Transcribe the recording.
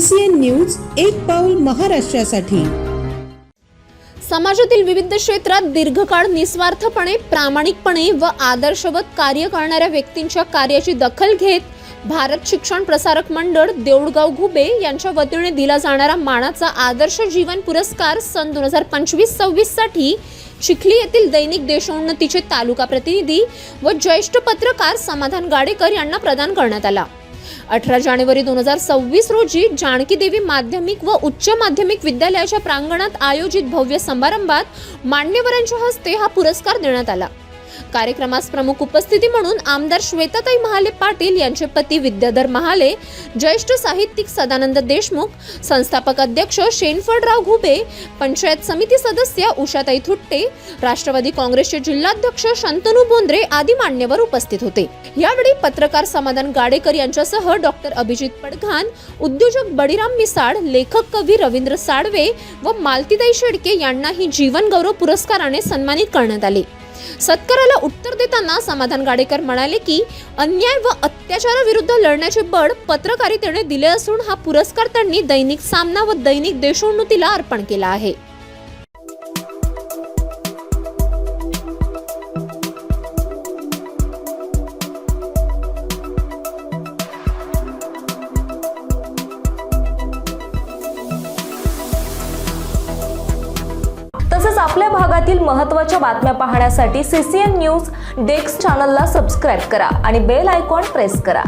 CCN news, एक पाऊल महाराष्ट्रासाठी। समाजातील विविध क्षेत्रात दीर्घकाळ निस्वार्थपणे, प्रामाणिकपणे व आदर्शवत कार्य करणाऱ्या व्यक्तींच्या कार्याची दखल घेत भारत शिक्षण प्रसारक मंडळ देऊळगाव घुबे यांच्या वतीने दिला जाणारा मानाचा आदर्श जीवन पुरस्कार सन 2025-26 साठी चिखली येथील दैनिक देशोन्नतीचे तालुका प्रतिनिधी व ज्येष्ठ पत्रकार समाधान गाडेकर यांना प्रदान करण्यात आला। 18 जानेवारी 2026 रोजी जानकी देवी माध्यमिक व उच्च माध्यमिक विद्यालयाच्या प्रांगणात आयोजित भव्य समारंभात मान्यवरांच्या हस्ते हा पुरस्कार देण्यात आला। कार्यक्रमास प्रमुख उपस्थिती म्हणून आमदार श्वेताताई महाले पाटील यांचे पती विद्याधर महाले, ज्येष्ठ साहित्यिक सदानंद देशमुख, संस्थापक अध्यक्ष शेनफळराव घुबे, पंचायत समिती सदस्य उषाताई थुट्टे, राष्ट्रवादी काँग्रेसचे जिल्हाध्यक्ष शंतनू बोंद्रे आदी मान्यवर उपस्थित होते। यावेळी पत्रकार समाधान गाडेकर यांच्यासह डॉक्टर अभिजित पडघान, उद्योजक बळीराम मिसाळ, लेखक कवी रवींद्र साळवे व मालतीताई शेडके यांनाही जीवन गौरव पुरस्काराने सन्मानित करण्यात आले। सत्काराला उत्तर देताना समाधान गाडेकर म्हणाले की अन्याय व अत्याचाराविरुद्ध लढण्याचे बळ पत्रकारितेने दिले असून हा पुरस्कार त्यांनी दैनिक सामना व दैनिक देशोन्नतीला अर्पण केला आहे। तसेच आपल्या भागातील महत्त्वाच्या बातम्या पाहण्यासाठी CCN न्यूज डेस्क चॅनलला सबस्क्राइब करा आणि बेल आयकॉन प्रेस करा।